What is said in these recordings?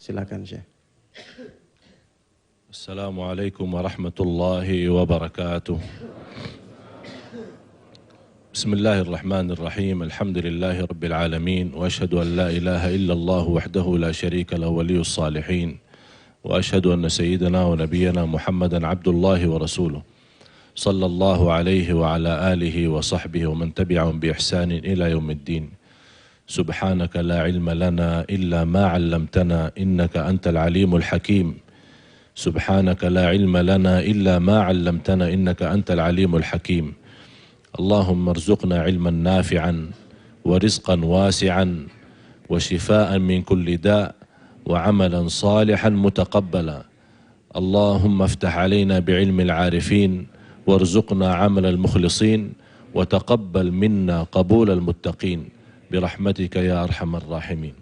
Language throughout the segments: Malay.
Silakan Syekh. Assalamualaikum warahmatullahi wabarakatuh. Bismillahirrahmanirrahim. Alhamdulillahi rabbil alamin. Wa ashhadu an la ilaha illallah wahdahu la syarika lahu waliyus salihin. Wa ashhadu anna sayyidana wa nabiyyana Muhammadan abdullahi wa rasuluh. Sallallahu alaihi wa ala alihi wa sahbihi wa man tabi'ahum bi ihsanin ila yaumiddin. Subhanaka la ilma lana illa ma 'allamtana innaka antal alimul hakim. Subhanaka la ilma lana illa ma 'allamtana innaka antal alimul hakim. Allahumma arzuqna ilman nafi'an wa rizqan wasi'an wa shifaan min kulli da' wa amalan salihan mutaqabbala. Allahumma aftah alaina bi'ilmi al-'arifin warzuqna 'amal al-mukhlisin wa taqabbal minna qabul al-muttaqin birahmatika ya arhamar rahimin.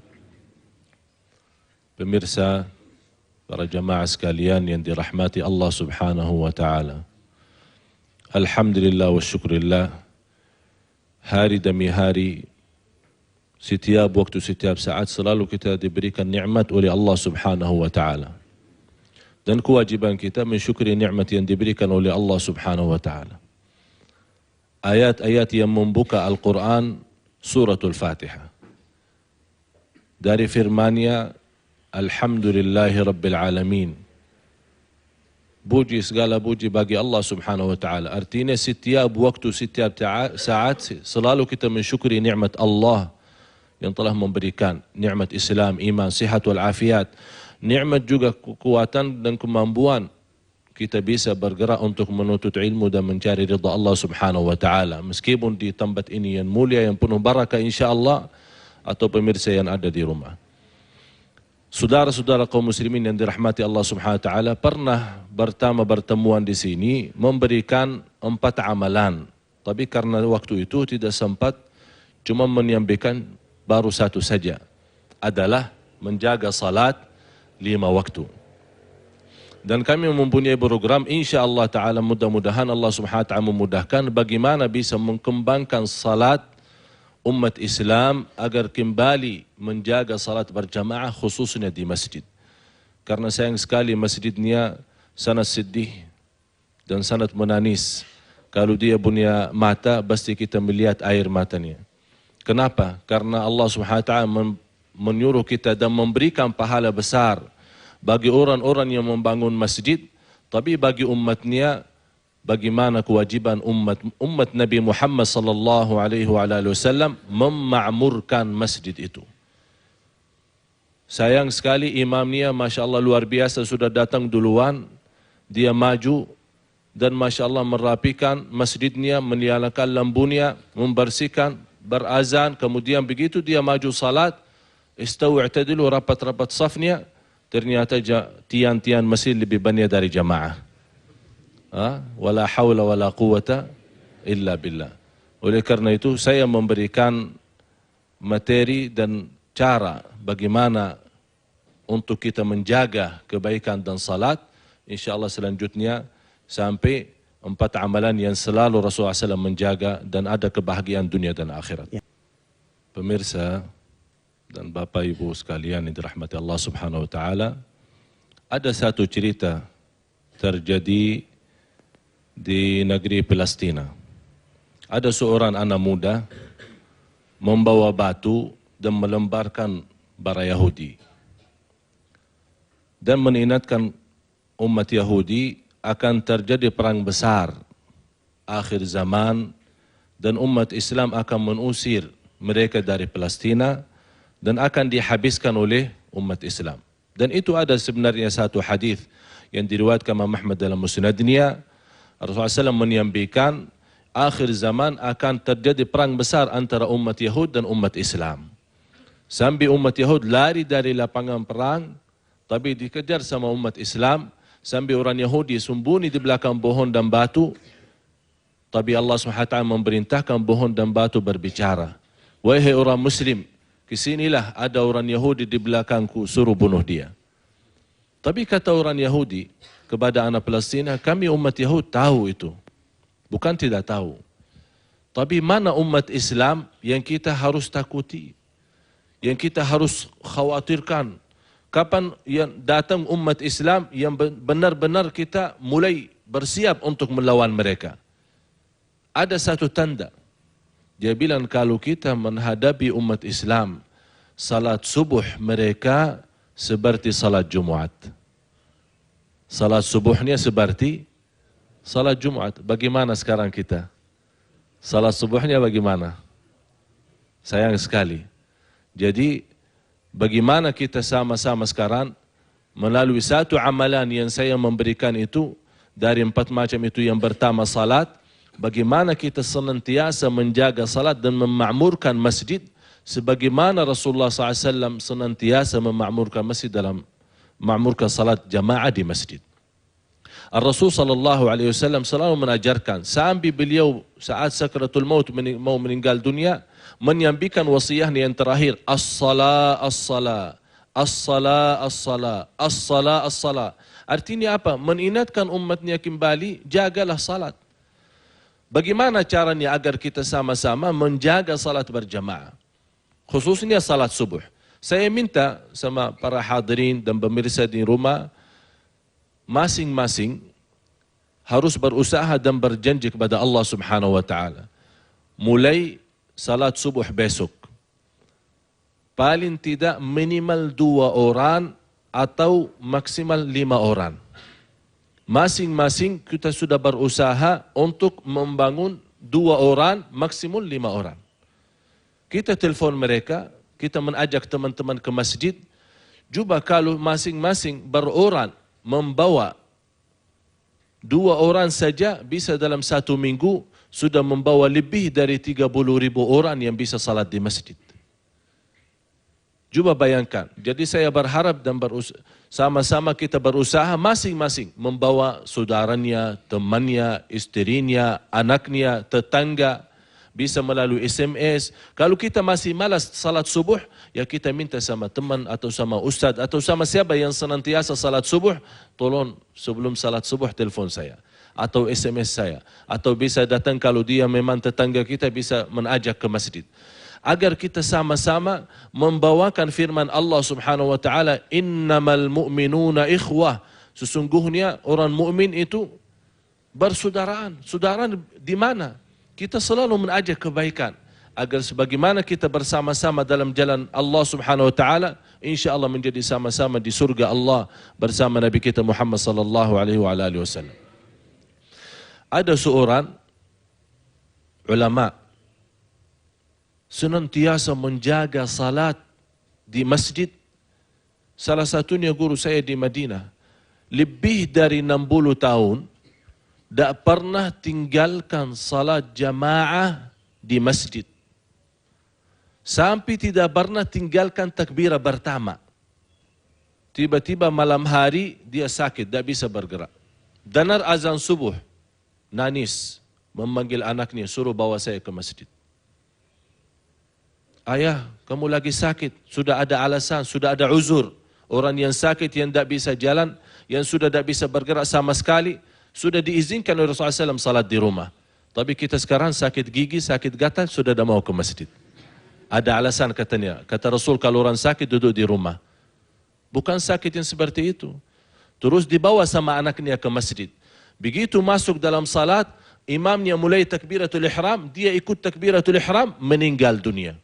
Pemirsa, para jamaah sekalian yang dirahmati Allah Subhanahu wa taala. Alhamdulillah wa syukurillah, hari demi hari, setiap waktu, setiap saat selalu kita diberikan nikmat oleh Allah Subhanahu wa taala. Dan kewajiban kita mensyukuri nikmat yang diberikan oleh Allah Subhanahu wa taala. Ayat-ayat yang membuka Al-Quran, suratul Fatihah. Dari firman-Nya, Alhamdulillahi Rabbil Alamin. Puji, segala puji bagi Allah Subhanahu wa taala. Artinya setiap waktu, setiap saat selalu kita mensyukuri nikmat Allah yang telah memberikan nikmat Islam, iman, sihat wal afiat. Nikmat juga kekuatan dan kemampuan kita bisa bergerak untuk menuntut ilmu dan mencari ridha Allah Subhanahu wa taala. Meskipun di tempat ini yang mulia, yang penuh barakah insyaallah, atau pemirsa yang ada di rumah. Saudara-saudara kaum muslimin yang dirahmati Allah Subhanahu wa taala, pernah bertemuan di sini memberikan 4 amalan. Tapi karena waktu itu tidak sempat, cuma menyampaikan baru 1 saja. Adalah menjaga salat 5 waktu. Dan kami mempunyai program insyaallah taala, mudah-mudahan Allah Subhanahu wa taala memudahkan bagaimana bisa mengembangkan salat umat Islam agar kembali menjaga salat berjamaah khususnya di masjid. Karena sayang sekali masjidnya sangat sedih dan sangat menangis. Kalau dia punya mata, pasti kita melihat air matanya. Kenapa? Karena Allah Subhanahu wa taala menyuruh kita dan memberikan pahala besar bagi orang-orang yang membangun masjid, tapi bagi umatnya, bagaimana kewajiban umat Nabi Muhammad sallallahu alaihi wasallam memakmurkan masjid itu. Sayang sekali imamnya Masya Allah luar biasa, sudah datang duluan, dia maju dan Masya Allah merapikan masjidnya, menyalakan lampunya, membersihkan, berazan, kemudian begitu dia maju salat, istawu i'tadilu, rapat-rapat safnya, ternyata tiang-tiang masjid lebih banyak dari jamaah. Wala hawla wala quwata illa billah. Oleh karena itu saya memberikan materi dan cara bagaimana untuk kita menjaga kebaikan dan salat. InsyaAllah selanjutnya sampai 4 amalan yang selalu Rasulullah SAW menjaga dan ada kebahagiaan dunia dan akhirat. Pemirsa dan Bapak Ibu sekalian yang dirahmati Allah Subhanahu wa taala, ada satu cerita terjadi di negeri Palestina. Ada seorang anak muda membawa batu dan melemparkan bara Yahudi dan mengingatkan umat Yahudi akan terjadi perang besar akhir zaman dan umat Islam akan mengusir mereka dari Palestina dan akan dihabiskan oleh umat Islam. Dan itu ada sebenarnya satu hadis yang diriwayatkan Imam Ahmad dalam musnadnya. Rasulullah SAW menyampaikan akhir zaman akan terjadi perang besar antara umat Yahud dan umat Islam. Sampai umat Yahud lari dari lapangan perang, tapi dikejar sama umat Islam. Sampai orang Yahudi sembunyi di belakang pohon dan batu. Tapi Allah SWT memerintahkan pohon dan batu berbicara. Wahai orang Muslim, kesinilah ada orang Yahudi di belakangku, suruh bunuh dia. Tapi kata orang Yahudi kepada anak Palestina, kami umat Yahud tahu itu. Bukan tidak tahu. Tapi mana umat Islam yang kita harus takuti? Yang kita harus khawatirkan? kapan yang datang umat Islam yang benar-benar kita mulai bersiap untuk melawan mereka. Ada satu tanda. Dia bilang kalau kita menghadapi umat Islam, salat subuh mereka seperti salat Jumat. Salat subuhnya seperti salat Jumat. Bagaimana sekarang kita? Salat subuhnya bagaimana? Sayang sekali. Jadi bagaimana kita sama-sama sekarang melalui satu amalan yang saya memberikan itu dari 4 macam itu, yang pertama salat, bagaimana kita senantiasa menjaga salat dan memakmurkan masjid sebagaimana Rasulullah SAW senantiasa memakmurkan masjid dalam memakmurkan salat jamaah di masjid. Rasul sallallahu alaihi wasallam selalu mengajarkan sampai beliau saat sakratul maut mau meninggal dunia menyampaikan wasiatnya yang terakhir, as-salah as-salah as-salah as-salah as-salah as-salah. Artinya apa? Mengingatkan umatnya kembali, jagalah salat. Bagaimana caranya agar kita sama-sama menjaga salat berjamaah, khususnya salat subuh? Saya minta sama para hadirin dan pemirsa di rumah, masing-masing harus berusaha dan berjanji kepada Allah Subhanahu wa taala. Mulai salat subuh besok, paling tidak minimal 2 orang atau maksimal 5 orang. Masing-masing kita sudah berusaha untuk membangun 2 orang, maksimum 5 orang. Kita telepon mereka, kita mengajak teman-teman ke masjid. Coba kalau masing-masing beroran membawa 2 orang saja, bisa dalam 1 minggu sudah membawa lebih dari 30.000 orang yang bisa salat di masjid. Coba bayangkan. Jadi saya berharap dan sama-sama kita berusaha masing-masing membawa saudaranya, temannya, istrinya, anaknya, tetangga, bisa melalui SMS. Kalau kita masih malas salat subuh, ya kita minta sama teman atau sama ustaz atau sama siapa yang senantiasa salat subuh, tolong sebelum salat subuh telepon saya atau SMS saya, atau bisa datang kalau dia memang tetangga kita, bisa mengajak ke masjid. Agar kita sama-sama membawakan firman Allah Subhanahu wa taala, innamal mu'minuna ikhwah. Sesungguhnya orang mukmin itu bersaudaraan. Saudaraan di mana? Kita selalu mengajak kebaikan agar sebagaimana kita bersama-sama dalam jalan Allah Subhanahu wa taala, insyaallah menjadi sama-sama di surga Allah bersama Nabi kita Muhammad sallallahu alaihi wasallam. Ada seorang ulama senantiasa menjaga salat di masjid. Salah satunya guru saya di Madinah. Lebih dari 60 tahun tidak pernah tinggalkan salat jamaah di masjid. Sampai tidak pernah tinggalkan takbirah pertama. Tiba-tiba malam hari dia sakit, tidak bisa bergerak. Dengar azan subuh, nangis, memanggil anaknya, suruh bawa saya ke masjid. Ayah, kamu lagi sakit, sudah ada alasan, sudah ada uzur. Orang yang sakit, yang tidak bisa jalan, yang sudah tidak bisa bergerak sama sekali, sudah diizinkan oleh Rasulullah SAW salat di rumah. Tapi kita sekarang sakit gigi, sakit gatal, sudah tidak mau ke masjid. Ada alasan katanya. Kata Rasul, kalau orang sakit duduk di rumah. Bukan sakit yang seperti itu. Terus dibawa sama anaknya ke masjid. Begitu masuk dalam salat, imamnya mulai takbiratul ihram, dia ikut takbiratul ihram, meninggal dunia.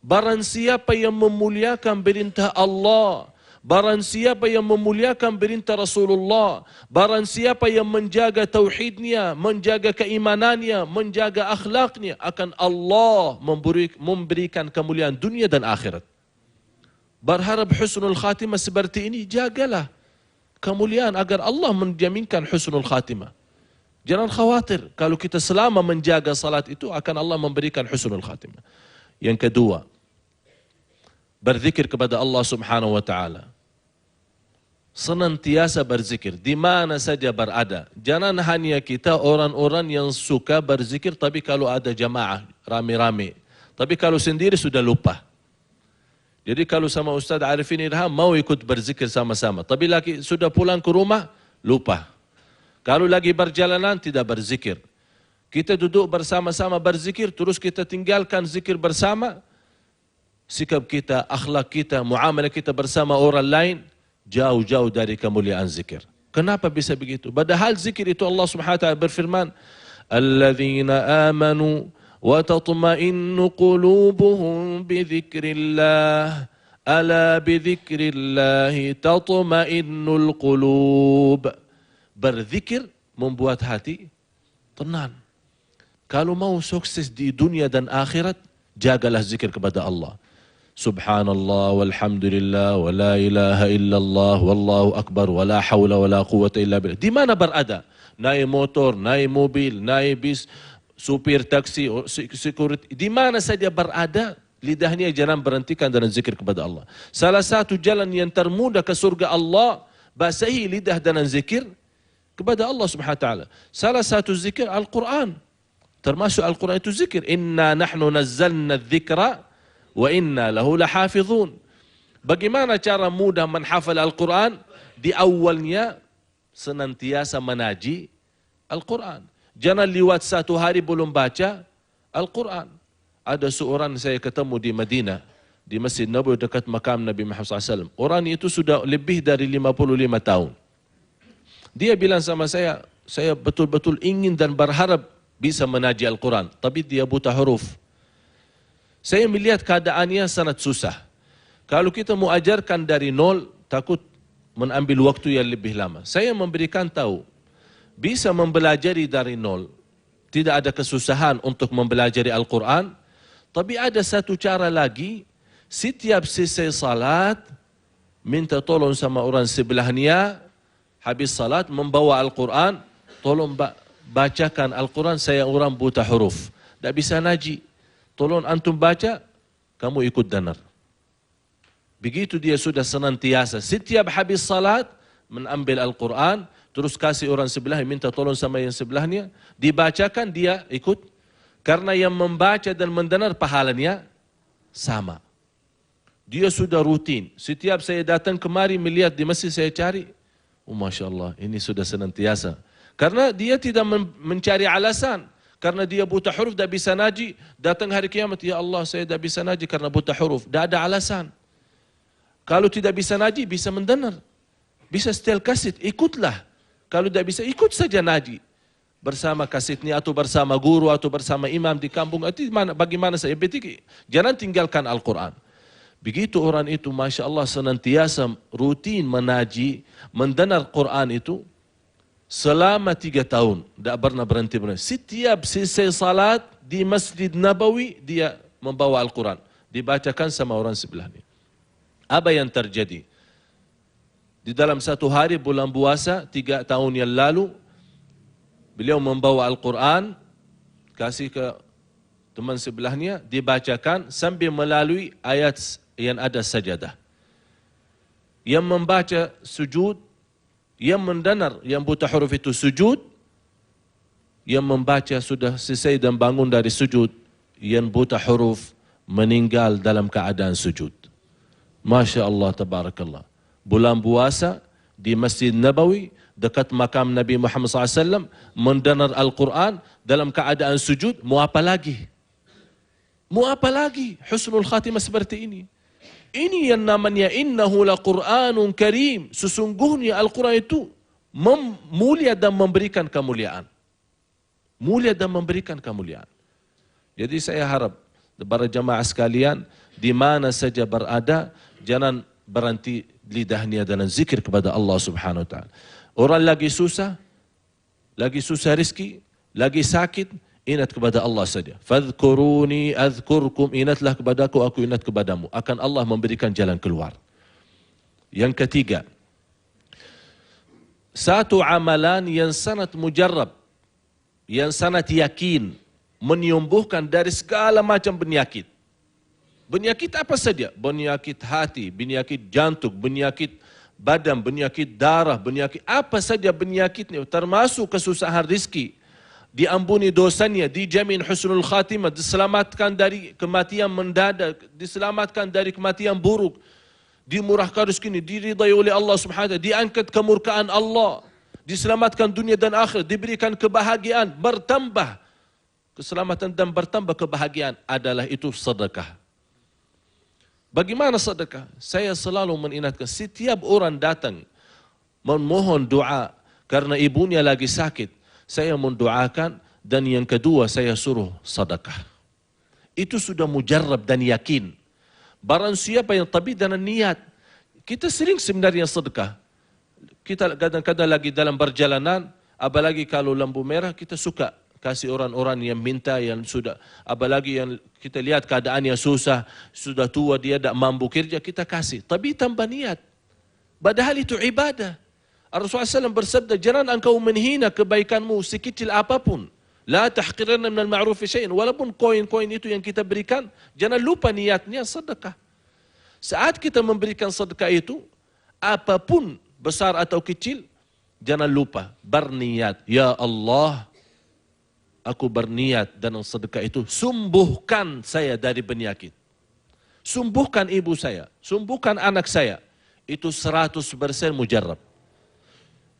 Barang siapa yang memuliakan perintah Allah, barang siapa yang memuliakan perintah Rasulullah, barang siapa yang menjaga tauhidnya, menjaga keimanannya, menjaga akhlaknya, akan Allah memberikan kemuliaan dunia dan akhirat. Berharap husnul khatimah seperti ini, jagalah kemuliaan agar Allah menjaminkan husnul khatimah. Jangan khawatir, kalau kita selama menjaga salat itu akan Allah memberikan husnul khatimah. Yang kedua, berzikir kepada Allah Subhanahu wa taala. Senantiasa berzikir di mana saja berada. Jangan hanya kita orang-orang yang suka berzikir tapi kalau ada jamaah rame-rame. Tapi kalau sendiri sudah lupa. Jadi kalau sama Ustaz Arifin Irham mau ikut berzikir sama-sama, tapi lagi sudah pulang ke rumah lupa. Kalau lagi berjalanan tidak berzikir. Kita duduk bersama-sama berzikir terus kita tinggalkan zikir bersama. sikap kita, akhlak kita, muamalah kita bersama orang lain jauh-jauh dari kemuliaan zikir. Kenapa bisa begitu? Padahal zikir itu Allah Subhanahu wa taala berfirman, "Alladzina amanu wa tatma'innu qulubuhum bi dzikrillah. Ala bi dzikrillah tatma'innul qulub." Berzikir membuat hati tenang. Kalau mau sukses di dunia dan akhirat, jagalah zikir kepada Allah. Subhanallah walhamdulillah wa la ilaha illallah wallahu akbar wa la hawla wa la quwwata illa billah. Di mana berada? Naik motor, naik mobil, naik bis, supir taksi, security. Di mana saja berada, lidahnya jangan berhentikan dalam zikir kepada Allah. Salah satu jalan yang termudah ke surga Allah, basahi lidah dalam zikir kepada Allah Subhanahu wa taala. Salah satu zikir Al-Quran. Termasuk Al-Quran itu zikir. Inna nahnu nazzalna dzikra wa inna lahu lahafizun. Bagaimana cara mudah menghafal Al-Quran? Di awalnya senantiasa menaji Al-Quran. Jangan lewat satu hari belum baca Al-Quran. Ada seorang saya ketemu di Madinah, di Masjid Nabawi dekat makam Nabi Muhammad SAW. Orang itu sudah lebih dari 55 tahun. Dia bilang sama saya betul-betul ingin dan berharap bisa menaji Al-Quran, tapi dia buta huruf. Saya melihat keadaannya sangat susah. Kalau kita mau ajarkan dari nol, takut mengambil waktu yang lebih lama. Saya memberikan tahu, bisa mempelajari dari nol, tidak ada kesusahan untuk mempelajari Al-Quran, tapi ada satu cara lagi, setiap selesai salat, minta tolong sama orang sebelahnya, habis salat membawa Al-Quran, tolong bacakan Al-Quran, saya orang buta huruf, tak bisa naji, tolong antum baca, kamu ikut dengar. Begitu dia sudah senantiasa, setiap habis salat, mengambil Al-Quran, terus kasih orang sebelah, minta tolong sama yang sebelahnya, dibacakan dia ikut, karena yang membaca dan mendengar pahalanya sama. Dia sudah rutin, setiap saya datang kemari melihat di masjid saya cari, oh Masya Allah, ini sudah senantiasa. Karena dia tidak mencari alasan. Karena dia buta huruf, tak bisa naji. Datang hari kiamat, ya Allah saya tak bisa naji karena buta huruf. Tak ada alasan. Kalau tidak bisa naji, bisa mendengar. Bisa setel kaset, ikutlah. Kalau tak bisa, ikut saja naji. Bersama kasetnya, atau bersama guru, atau bersama imam di kampung. Bagaimana saya? Jangan tinggalkan Al-Quran. Begitu orang itu, Masya Allah, senantiasa rutin menaji, mendengar Quran itu, selama 3 tahun, tidak pernah berhenti. Setiap selesai salat di Masjid Nabawi, dia membawa Al-Quran. Dibacakan sama orang sebelahnya. Apa yang terjadi? Di dalam satu hari bulan puasa, 3 tahun yang lalu, beliau membawa Al-Quran, kasih ke teman sebelahnya, dibacakan sambil melalui ayat yang ada sajadah. Yang membaca sujud, yang mendengar, yang buta huruf itu sujud, yang membaca sudah selesai dan bangun dari sujud, yang buta huruf meninggal dalam keadaan sujud. Masya Allah, tabarakallah. Bulan puasa di Masjid Nabawi, dekat makam Nabi Muhammad SAW, mendengar Al-Quran dalam keadaan sujud, mau apa lagi? Mau apa lagi? Husnul khatimah seperti ini. Ini yang namanya innahu laqur'anun karim. Sesungguhnya Al-Quran itu mulia dan memberikan kemuliaan. Mulia dan memberikan kemuliaan. Jadi saya harap para jamaah sekalian, di mana saja berada, jangan berhenti lidahnya dalam zikir kepada Allah Subhanahu wa taala. Orang lagi susah rezeki, lagi sakit, ingat kepada Allah saja. Fadhkuruni azkurkum, ingatlah kepadaku, aku ingat kepadamu. Akan Allah memberikan jalan keluar. Yang ketiga, satu amalan yang sangat mujarrab, yang sangat yakin, menyembuhkan dari segala macam penyakit. Penyakit apa saja? Penyakit hati, penyakit jantung, penyakit badan, penyakit darah, penyakit apa saja penyakitnya, termasuk kesusahan rezeki. Diampuni dosanya, dijamin husnul khatimah, diselamatkan dari kematian mendadak, diselamatkan dari kematian buruk, dimurahkan rezekinya, diridai oleh Allah Subhanahu wa taala, diangkat kemurkaan Allah, diselamatkan dunia dan akhirat, diberikan kebahagiaan, bertambah keselamatan dan bertambah kebahagiaan, adalah itu sedekah. Bagaimana sedekah? Saya selalu mengingatkan, setiap orang datang memohon doa karena ibunya lagi sakit, saya mendoakan, dan yang kedua saya suruh sedekah. Itu sudah mujarrab dan yakin. Barang siapa yang tabib dengan niat, kita sering sebenarnya sedekah. Kita kadang-kadang lagi dalam perjalanan, apalagi kalau lampu merah, kita suka kasih orang-orang yang minta, yang sudah, apalagi yang kita lihat keadaannya susah, sudah tua, dia tidak mampu kerja, kita kasih. Tapi tanpa niat. Padahal itu ibadah. Rasulullah SAW bersabda, jangan engkau menghina kebaikanmu sekecil apapun. La tahqiranna minal ma'rufi syai'in. Walaupun koin-koin itu yang kita berikan, jangan lupa niatnya sedekah. Saat kita memberikan sedekah itu, apapun besar atau kecil, jangan lupa berniat. Ya Allah, aku berniat dan sedekah itu sembuhkan saya dari penyakit. Sembuhkan ibu saya, sembuhkan anak saya. Itu 100% mujarrab.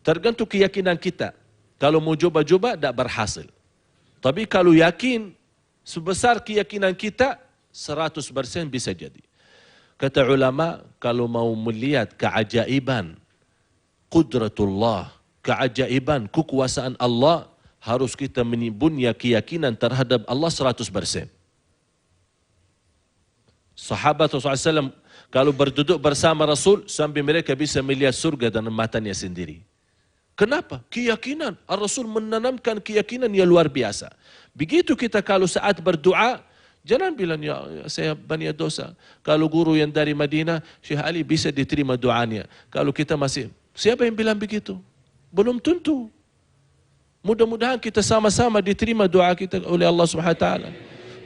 Tergantung keyakinan kita. Kalau mau coba-coba, tidak berhasil. Tapi kalau yakin, sebesar keyakinan kita, 100% bisa jadi. Kata ulama, kalau mau melihat keajaiban, qudratullah, keajaiban, kekuasaan Allah, harus kita punya keyakinan terhadap Allah 100%. Sahabat Rasulullah SAW, kalau berduduk bersama Rasul, sampai mereka bisa melihat surga dengan matanya sendiri. Kenapa? Keyakinan. Rasul menanamkan keyakinan yang luar biasa. Begitu kita kalau saat berdoa, jangan bilang, ya saya banyak dosa. Kalau guru yang dari Madinah, Syekh Ali bisa diterima doanya. Kalau kita masih, siapa yang bilang begitu? Belum tentu. Mudah-mudahan kita sama-sama diterima doa kita oleh Allah Subhanahu wa taala.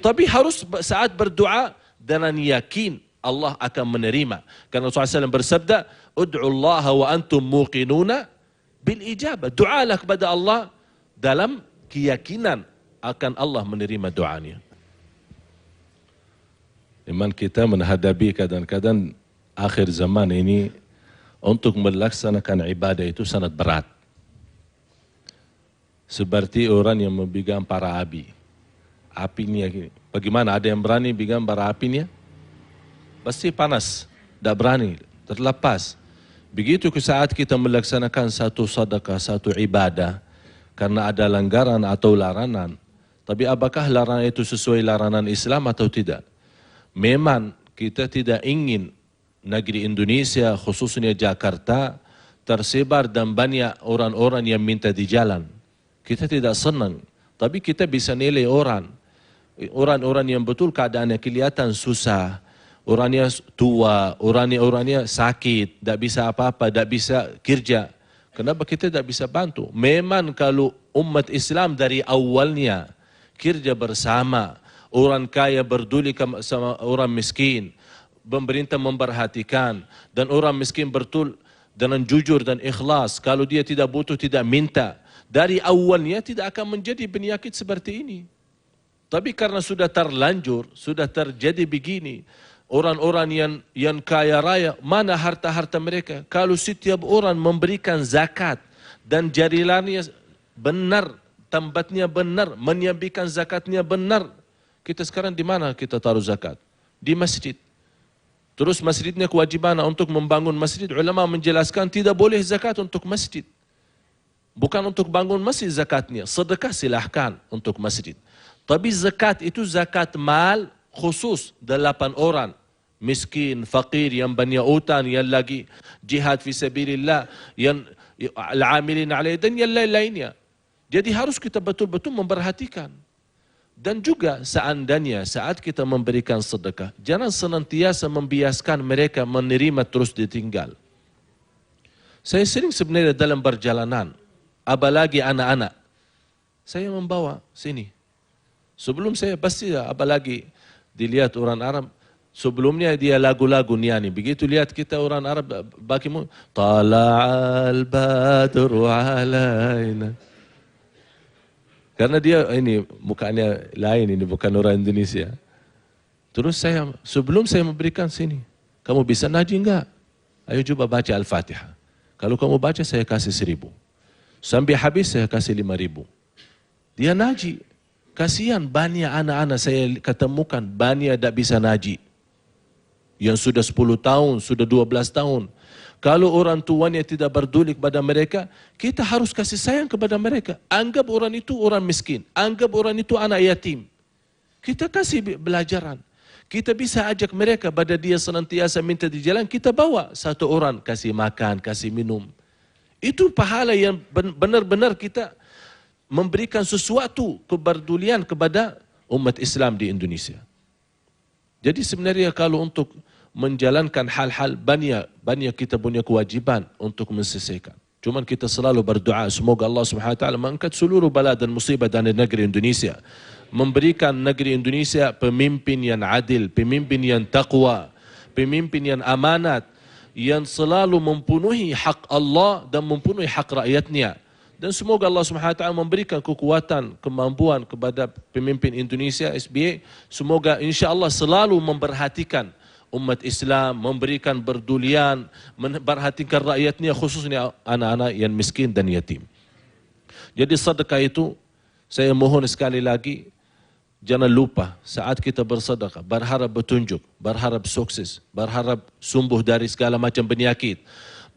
Tapi harus saat berdoa dengan yakin Allah akan menerima. Karena Rasulullah SAW bersabda, "Ud'u Allah wa antum muqinuna bil ijabah." Doalah kepada Allah dalam keyakinan akan Allah menerima doanya. Iman kita menghadapi kadang-kadang akhir zaman ini, untuk melaksanakan ibadah itu sangat berat. Seperti orang yang memegang para api. Apinya, bagaimana ada yang berani pegang bara apinya? Pasti panas, tidak berani, terlepas. Begitu ke saat kita melaksanakan satu sedekah, satu ibadah, karena ada langgaran atau larangan. Tapi apakah larangan itu sesuai larangan Islam atau tidak? Memang kita tidak ingin negeri Indonesia, khususnya Jakarta, tersebar dan banyak orang-orang yang minta di jalan. Kita tidak senang, tapi kita bisa nilai orang-orang yang betul keadaannya kelihatan susah, orangnya tua, orangnya sakit, tidak bisa apa-apa, tidak bisa kerja. Kenapa kita tidak bisa bantu? Memang kalau umat Islam dari awalnya kerja bersama, orang kaya berduli sama orang miskin, pemerintah memperhatikan, dan orang miskin betul dengan jujur dan ikhlas, kalau dia tidak butuh, tidak minta, dari awalnya tidak akan menjadi penyakit seperti ini. Tapi karena sudah terlanjur, sudah terjadi begini, orang-orang yang kaya raya, mana harta-harta mereka? Kalau setiap orang memberikan zakat dan jarilannya benar, tempatnya benar, menyampaikan zakatnya benar, kita sekarang di mana kita taruh zakat? Di masjid. Terus masjidnya kewajiban untuk membangun masjid. Ulama menjelaskan tidak boleh zakat untuk masjid. Bukan untuk bangun masjid zakatnya. Sedekah silahkan untuk masjid. Tapi zakat itu zakat mal khusus 8 orang. Miskin, fakir, yang banyak utang, yang lagi jihad fi sabilillah, yang al-amilin alaih, dan yang lain-lainnya. Jadi harus kita betul-betul memperhatikan. Dan juga seandainya saat kita memberikan sedekah, jangan senantiasa membiaskan mereka menerima terus ditinggal. Saya sering sebenarnya dalam perjalanan, apalagi anak-anak, saya membawa sini. Sebelum saya pasti, apalagi dilihat orang Arab, sebelumnya dia lagu-lagu niani. Begitu lihat kita orang Arab, bagimu, Tala'al badru alaina. Karena dia ini mukanya lain, ini bukan orang Indonesia. Terus sebelum saya memberikan sini, kamu bisa naji enggak? Ayo coba baca Al-Fatihah. Kalau kamu baca saya kasih 1.000. Sampai habis saya kasih 5.000. Dia naji. Kasihan banyak anak-anak saya ketemukan, banyak tidak bisa naji. yang sudah 10 tahun, sudah 12 tahun. Kalau orang tuanya tidak peduli kepada mereka, kita harus kasih sayang kepada mereka. Anggap orang itu orang miskin, anggap orang itu anak yatim. Kita kasih belajaran. Kita bisa ajak mereka pada dia senantiasa minta di jalan, kita bawa satu orang, kasih makan, kasih minum. Itu pahala yang benar-benar kita memberikan sesuatu kepedulian kepada umat Islam di Indonesia. Jadi sebenarnya kalau untuk menjalankan hal-hal banyak kita punya kewajiban untuk menyelesaikan. Cuman kita selalu berdoa semoga Allah Subhanahu wa taala mengangkat seluruh bala dan musibah dari negeri Indonesia. Memberikan negeri Indonesia pemimpin yang adil, pemimpin yang taqwa, pemimpin yang amanat, yang selalu mempenuhi hak Allah dan mempenuhi hak rakyatnya. Dan semoga Allah Subhanahu wa taala memberikan kekuatan, kemampuan kepada pemimpin Indonesia SBY. Semoga insya-Allah selalu memperhatikan umat Islam, memberikan berdulian, memperhatikan rakyatnya, khususnya anak-anak yang miskin dan yatim. Jadi sedekah itu, saya mohon sekali lagi, jangan lupa saat kita bersedekah, berharap petunjuk, berharap sukses, berharap sembuh dari segala macam penyakit,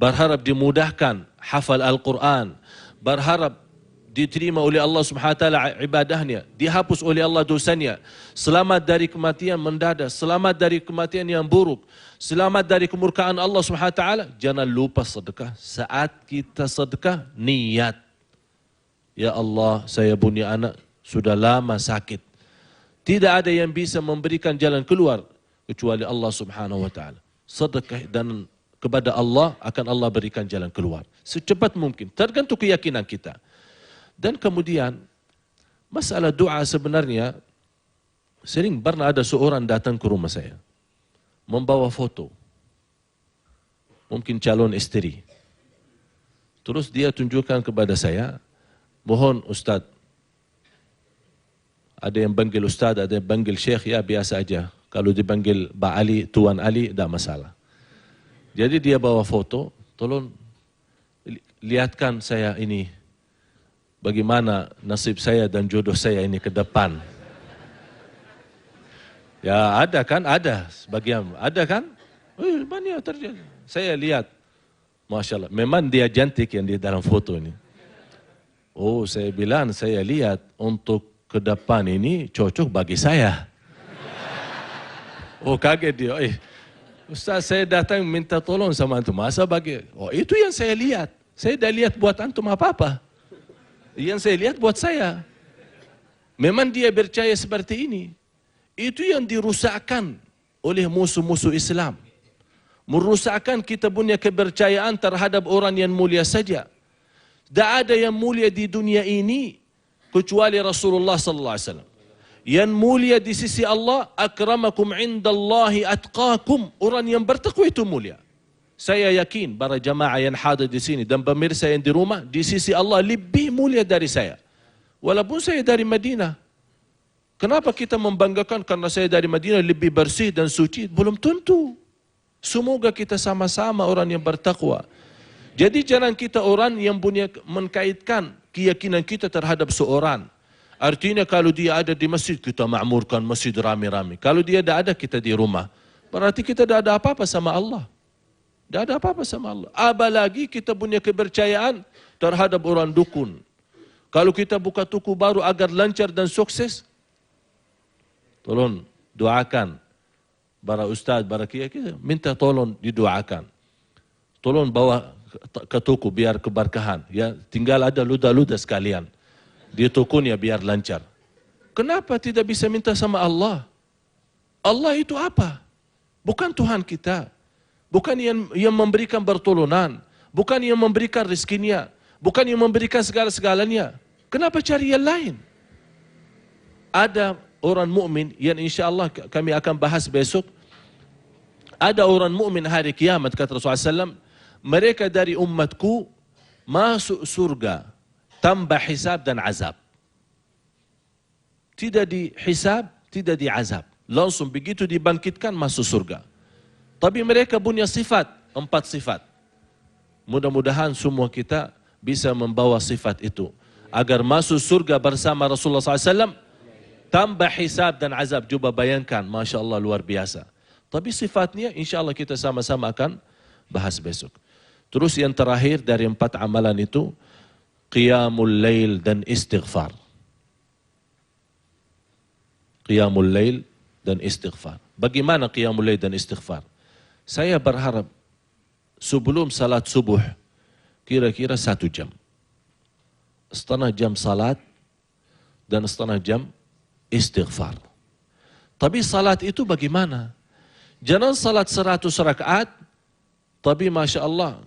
berharap dimudahkan hafal Al-Quran, berharap diterima oleh Allah Subhanahu wa taala ibadahnya, dihapus oleh Allah dosanya, selamat dari kematian mendadak, selamat dari kematian yang buruk, selamat dari kemurkaan Allah Subhanahu wa taala. Jangan lupa sedekah. Saat kita sedekah, niat. Ya Allah, saya punya anak sudah lama sakit. Tidak ada yang bisa memberikan jalan keluar kecuali Allah Subhanahu wa taala. Sedekah dan kepada Allah akan Allah berikan jalan keluar secepat mungkin, tergantung keyakinan kita. Dan kemudian masalah doa sebenarnya sering pernah ada seorang datang ke rumah saya membawa foto, mungkin calon istri. Terus dia tunjukkan kepada saya, mohon Ustaz, ada yang panggil Ustaz, ada yang panggil Syekh, ya biasa aja. Kalau dipanggil Pak Ali, Tuan Ali, tidak masalah. Jadi dia bawa foto, tolong lihatkan saya ini, bagaimana nasib saya dan jodoh saya ini ke depan. Ya ada kan, ada sebagian, ada kan? Banyak terjadi. Saya lihat, Masya Allah, memang dia cantik yang di dalam foto ini. Oh, saya bilang, saya lihat untuk ke depan ini cocok bagi saya. Oh, kaget dia. Ustaz, saya datang minta tolong sama antum, masa bagi? Oh, itu yang saya lihat. Saya dah lihat buat antum apa-apa. Yang saya lihat buat saya. Memang dia percaya seperti ini. Itu yang dirusakkan oleh musuh-musuh Islam. Merusakkan kita punya kepercayaan terhadap orang yang mulia saja. Tak ada yang mulia di dunia ini kecuali Rasulullah sallallahu alaihi wasallam. Yang mulia di sisi Allah, akramakum indallahi atqakum. Orang yang bertakwa itu mulia. Saya yakin para jamaah yang hadir di sini dan pemirsa yang di rumah, di sisi Allah lebih mulia dari saya. Walaupun saya dari Madinah. Kenapa kita membanggakan karena saya dari Madinah lebih bersih dan suci? Belum tentu. Semoga kita sama-sama orang yang bertakwa. Jadi jangan kita orang yang punya mengkaitkan keyakinan kita terhadap seorang. Artinya kalau dia ada di masjid, kita makmurkan masjid rame-rame. Kalau dia tidak ada, kita di rumah. Berarti kita tidak ada apa-apa sama Allah. Tidak ada apa-apa sama Allah. Apalagi kita punya kepercayaan terhadap orang dukun. Kalau kita buka toko baru agar lancar dan sukses, tolong doakan para ustaz, para kiai, kita minta tolong didoakan. Tolong bawa ke toko biar keberkahan. Ya, tinggal ada luda-luda sekalian di tokonya biar lancar. Kenapa tidak bisa minta sama Allah? Allah itu apa? Bukan Tuhan kita. Bukan yang memberikan pertolongan, bukan yang memberikan rezekinya, bukan yang memberikan segala-segalanya. Kenapa cari yang lain? Ada orang mukmin yang insya-Allah kami akan bahas besok. Ada orang mukmin hari kiamat, kata Rasulullah SAW, mereka dari umatku masuk surga tanpa hisab dan azab. Tidak dihisab, tidak diazab. Langsung begitu dibangkitkan masuk surga. Tapi mereka punya sifat, 4 sifat. Mudah-mudahan semua kita bisa membawa sifat itu. Agar masuk surga bersama Rasulullah SAW tanpa hisab dan azab. Coba bayangkan, Masya Allah luar biasa. Tapi sifatnya insya Allah kita sama-sama akan bahas besok. Terus yang terakhir dari 4 amalan itu, qiyamul lail dan istighfar. Qiyamul lail dan istighfar. Bagaimana qiyamul lail dan istighfar? Saya berharap sebelum salat subuh, kira-kira 1 jam. Setengah jam salat dan setengah jam istighfar. Tapi salat itu bagaimana? Jangan salat 100 rakaat, tapi Masya Allah,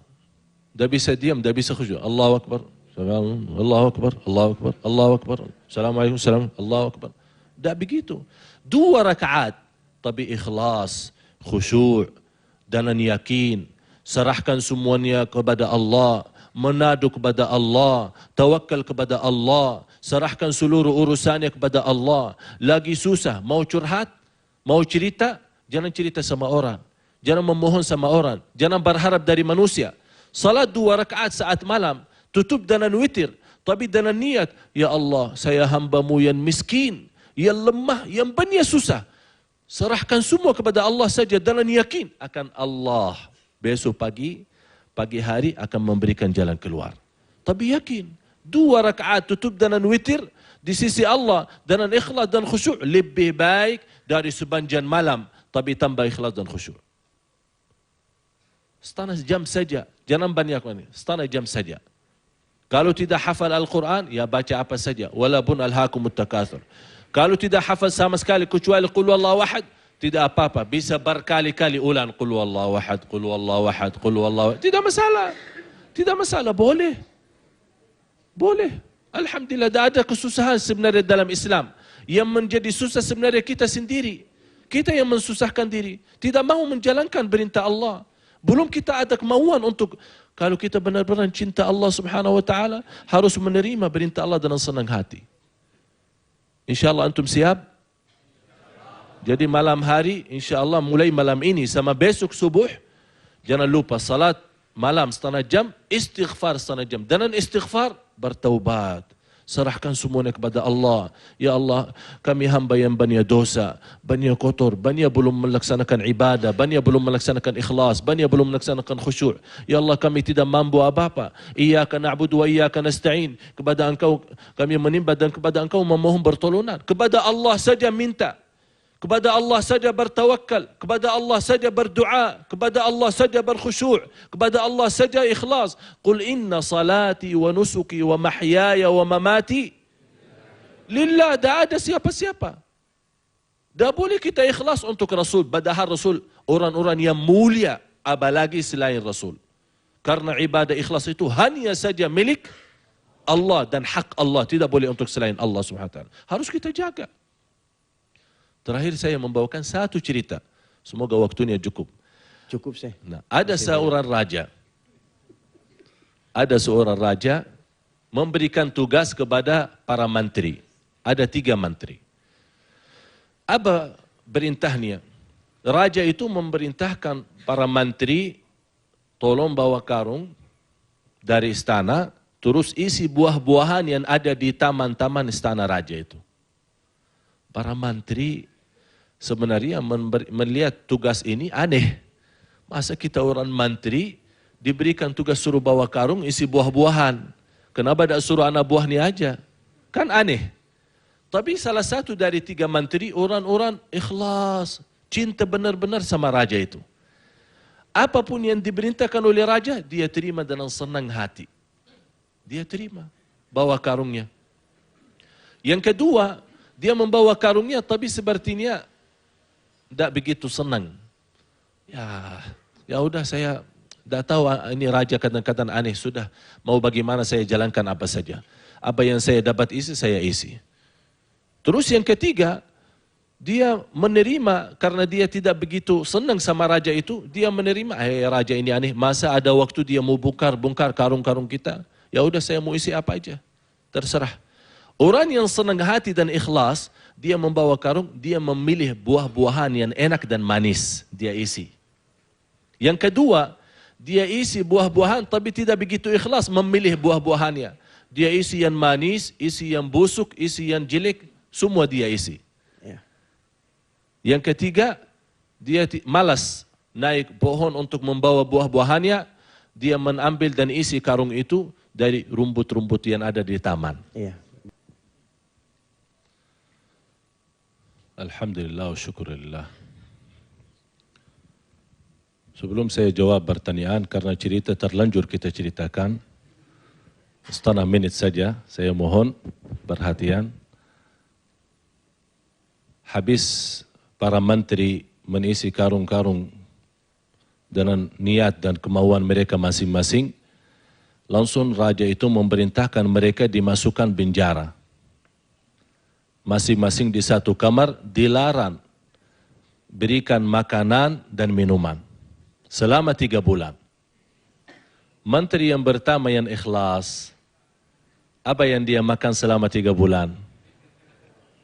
dah bisa diam, dah bisa khusyuk. Allahu Akbar, Allahu Akbar, Allahu Akbar, Allahu Akbar, Assalamualaikum, salam, Allahu Akbar. Dah begitu. 2 rakaat, tapi ikhlas, khusyuk, dan yakin. Serahkan semuanya kepada Allah, menadu kepada Allah, tawakal kepada Allah, serahkan seluruh urusannya kepada Allah. Lagi susah, mau curhat, mau cerita, jangan cerita sama orang. Jangan memohon sama orang. Jangan berharap dari manusia. Salat 2 rakaat saat malam, tutup dengan witir. Tapi dengan niat, ya Allah, saya hamba-Mu yang miskin, yang lemah, yang banyak susah. Serahkan semua kepada Allah saja dengan yakin akan Allah. Besok pagi hari akan memberikan jalan keluar. Tapi yakin, 2 rakaat tutup dengan witir di sisi Allah dengan ikhlas dan khusyuk lebih baik dari sepanjang malam tapi tambah ikhlas dan khusyuk. Setengah jam saja, jangan banyak ini. Setengah jam saja. Kalau tidak hafal Al-Quran, ya baca apa saja. Walaupun alhaakumut takatsur. Kalau tidak hafal sama sekali kecuali qul huwallahu ahad, tidak apa-apa. Bisa berkali-kali ulang qul huwallahu ahad, qul huwallahu ahad, qul huwallahu ahad. Tidak masalah. Tidak masalah, boleh. Boleh. Alhamdulillah, tidak ada kesusahan sebenarnya dalam Islam. Yang menjadi susah sebenarnya kita sendiri. Kita yang mensusahkan diri. Tidak mau menjalankan perintah Allah. Belum kita ada kemauan untuk, kalau kita benar-benar cinta Allah subhanahu wa ta'ala, harus menerima perintah Allah dengan senang hati. InsyaAllah antum siap? Jadi malam hari, InsyaAllah mulai malam ini sama besok subuh, jangan lupa salat malam setengah jam, istighfar setengah jam. Dan istighfar, bertaubat. Serahkan semuanya kepada Allah. Ya Allah, kami hamba yang banyak dosa, banyak kotor, banyak belum melaksanakan ibadah, banyak belum melaksanakan ikhlas, banyak belum melaksanakan khusyuk. Ya Allah, kami tidak mampu apa-apa. Iyyaka na'budu wa iyyaka nasta'in. Kepada Engkau kami menimba dan kepada Engkau memohon pertolongan. Kepada Allah saja minta. Kepada Allah saja bertawakal, kepada Allah saja berdoa, kepada Allah saja berkhusyuk, kepada Allah saja ikhlas. Qul inna salati wa nusuki wa mahyaya wa mamati lillah. Tak ada siapa-siapa. Tak boleh kita ikhlas untuk Rasul, padahal Rasul orang-orang yang mulia, apalagi selain Rasul. Karena ibadah ikhlas itu hanya saja milik Allah dan hak Allah, tidak boleh untuk selain Allah Subhanahu wa taala. Harus kita jaga. Terakhir saya membawakan 1 cerita. Semoga waktunya cukup. Cukup saya. Nah, ada seorang raja. Ada seorang raja memberikan tugas kepada para mantri. Ada 3 mantri. Apa perintahnya? Raja itu memerintahkan para mantri, tolong bawa karung dari istana, terus isi buah-buahan yang ada di taman-taman istana raja itu. Para mantri sebenarnya melihat tugas ini aneh. Masa kita orang mantri diberikan tugas suruh bawa karung isi buah-buahan. Kenapa tidak suruh anak buahnya aja? Kan aneh. Tapi salah satu dari 3 mantri orang-orang ikhlas, cinta benar-benar sama raja itu. Apapun yang diperintahkan oleh raja, dia terima dengan senang hati. Dia terima, bawa karungnya. Yang kedua, dia membawa karungnya tapi sepertinya tidak begitu senang. Ya udah, saya tidak tahu, ini raja kadang-kadang aneh, sudah mau bagaimana saya jalankan apa saja. Apa yang saya dapat isi, saya isi. Terus yang ketiga, dia menerima karena dia tidak begitu senang sama raja itu, dia menerima, raja ini aneh, masa ada waktu dia mau bongkar karung-karung kita. Ya udah, saya mau isi apa aja, terserah. Orang yang senang hati dan ikhlas, dia membawa karung, dia memilih buah-buahan yang enak dan manis, dia isi. Yang kedua, dia isi buah-buahan tapi tidak begitu ikhlas memilih buah-buahannya. Dia isi yang manis, isi yang busuk, isi yang jelek, semua dia isi. Yang ketiga, dia malas naik pohon untuk membawa buah-buahannya, dia mengambil dan isi karung itu dari rumput-rumput yang ada di taman. Iya. Alhamdulillah wa syukurillah. Sebelum saya jawab pertanyaan, karena cerita terlanjur kita ceritakan, setengah menit saja, saya mohon perhatian. Habis para menteri mengisi karung-karung dengan niat dan kemauan mereka masing-masing, langsung raja itu memerintahkan mereka dimasukkan penjara. Masing-masing di satu kamar, dilarang berikan makanan dan minuman selama 3 bulan. Menteri yang pertama yang ikhlas, apa yang dia makan selama 3 bulan?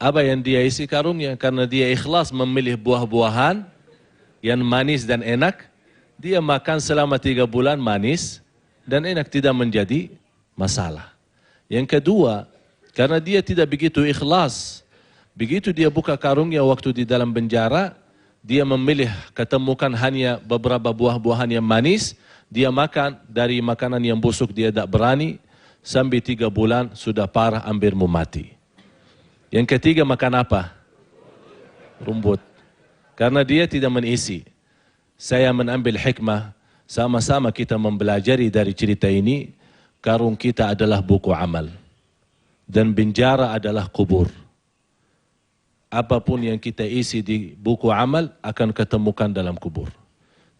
Apa yang dia isi karungnya? Karena dia ikhlas memilih buah-buahan yang manis dan enak, dia makan selama 3 bulan manis dan enak, tidak menjadi masalah. Yang kedua, karena dia tidak begitu ikhlas, begitu dia buka karungnya waktu di dalam penjara, dia memilih ketemukan hanya beberapa buah-buahan yang manis, dia makan dari makanan yang busuk, dia tidak berani, sampai 3 bulan sudah parah, hampir mau mati. Yang ketiga makan apa? Rumput. Karena dia tidak mengisi. Saya mengambil hikmah, sama-sama kita mempelajari dari cerita ini, karung kita adalah buku amal. Dan penjara adalah kubur. Apapun yang kita isi di buku amal akan ketemukan dalam kubur.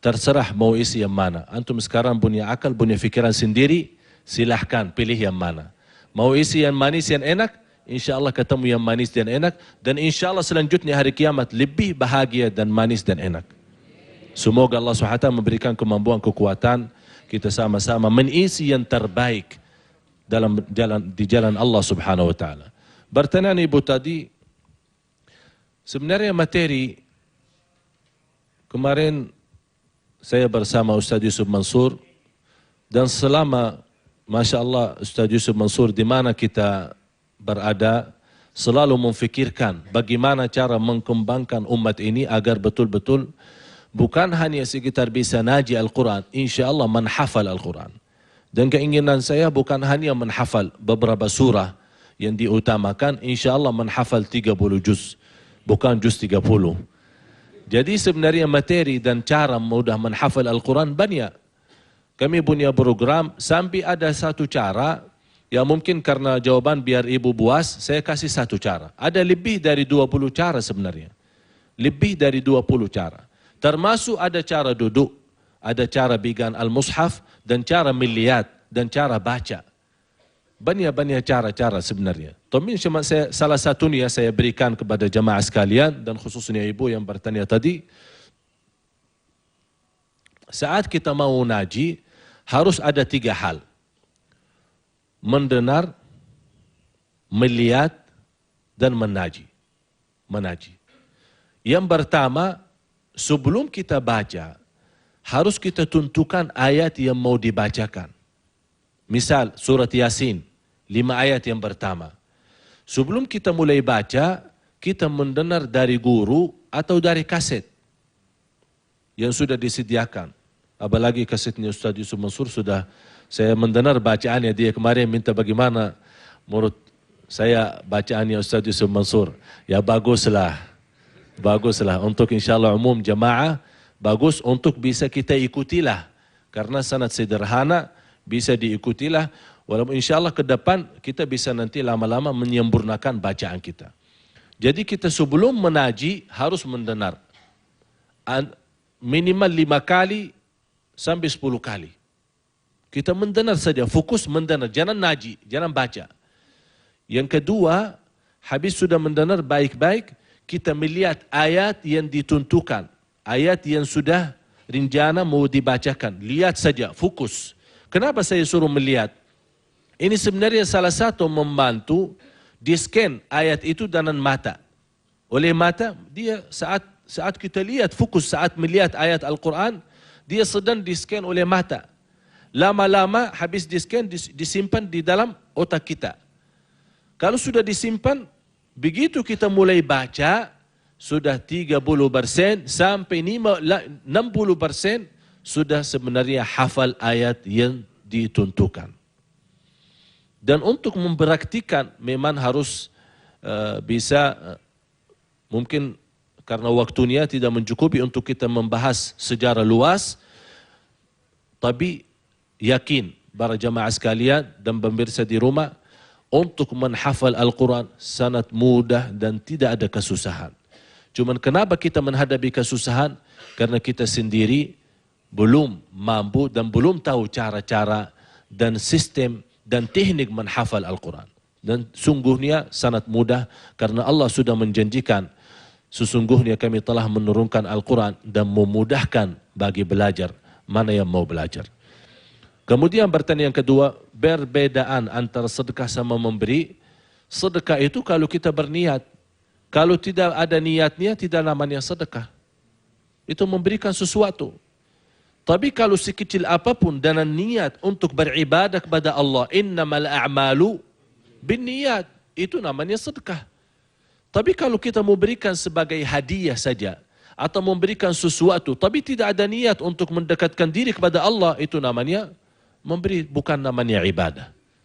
Terserah mau isi yang mana. Antum sekarang punya akal, punya fikiran sendiri, silahkan pilih yang mana. Mau isi yang manis, yang enak, insya Allah ketemu yang manis dan enak. Dan insya Allah selanjutnya hari kiamat lebih bahagia dan manis dan enak. Semoga Allah SWT memberikan kemampuan, kekuatan, kita sama-sama mengisi yang terbaik di jalan Allah Subhanahu wa taala. Pertanyaan Ibu tadi, sebenarnya materi kemarin saya bersama Ustaz Yusuf Mansur, dan selama Masya Allah Ustaz Yusuf Mansur di mana kita berada selalu memfikirkan bagaimana cara mengembangkan umat ini agar betul-betul bukan hanya sekitar bisa naji Al-Quran, insya Allah menghafal Al-Quran. Dan keinginan saya bukan hanya menghafal beberapa surah yang diutamakan, insya Allah menghafal 30 juz, bukan juz 30. Jadi sebenarnya materi dan cara mudah menghafal Al-Quran banyak. Kami punya program sampai ada satu cara, ya mungkin karena jawaban biar ibu buas, saya kasih satu cara. Ada lebih dari 20 cara sebenarnya. Lebih dari 20 cara. Termasuk ada cara duduk, ada cara bigan al-mushaf, dan cara melihat, dan cara baca. Banyak-banyak cara-cara sebenarnya. Tapi salah satunya saya berikan kepada jamaah sekalian, dan khususnya ibu yang bertanya tadi. Saat kita mau naji, harus ada 3 hal. Mendengar, melihat, dan menaji. Yang pertama, sebelum kita baca, harus kita tentukan ayat yang mau dibacakan. Misal surat Yasin, 5 ayat yang pertama. Sebelum kita mulai baca, kita mendengar dari guru atau dari kaset yang sudah disediakan. Apalagi kasetnya Ustaz Yusuf Mansur sudah saya mendengar bacaannya, dia kemarin minta bagaimana menurut saya bacaannya Ustaz Yusuf Mansur. Ya baguslah untuk insyaAllah umum jamaah, bagus untuk bisa kita ikutilah. Karena sangat sederhana, bisa diikutilah. Walaupun insyaAllah ke depan kita bisa nanti lama-lama menyempurnakan bacaan kita. Jadi kita sebelum menaji harus mendengar. Minimal 5 kali sampai 10 kali. Kita mendengar saja, fokus mendengar, jangan naji, jangan baca. Yang kedua, habis sudah mendengar baik-baik, kita melihat ayat yang ditentukan. Ayat yang sudah rencana mau dibacakan. Lihat saja, fokus. Kenapa saya suruh melihat? Ini sebenarnya salah satu membantu di-scan ayat itu dengan mata. Oleh mata, dia saat kita lihat, fokus saat melihat ayat Al-Quran, dia sedang di-scan oleh mata. Lama-lama habis di-scan, disimpan di dalam otak kita. Kalau sudah disimpan, begitu kita mulai baca, sudah 30% sampai 60% sudah sebenarnya hafal ayat yang ditentukan. Dan untuk mempraktikkan memang harus bisa mungkin karena waktunya tidak mencukupi untuk kita membahas secara luas, tapi yakin para jamaah sekalian dan pemirsa di rumah, untuk menghafal Al-Quran sangat mudah dan tidak ada kesusahan. Cuman kenapa kita menghadapi kesusahan? Karena kita sendiri belum mampu dan belum tahu cara-cara dan sistem dan teknik menghafal Al-Quran. Dan sungguhnya sangat mudah karena Allah sudah menjanjikan, sesungguhnya kami telah menurunkan Al-Quran dan memudahkan bagi belajar, mana yang mau belajar. Kemudian pertanyaan yang kedua, perbedaan antara sedekah sama memberi. Sedekah itu kalau kita berniat, kalau tidak ada niatnya tidak namanya sedekah. Itu memberikan sesuatu. Tapi kalau sekecil apapun dengan niat untuk beribadah kepada Allah, innamal a'malu binniyat, itu namanya sedekah. Tapi kalau kita memberikan sebagai hadiah saja, atau memberikan sesuatu, tapi tidak ada niat untuk mendekatkan diri kepada Allah, itu namanya memberi, bukan namanya ibadah.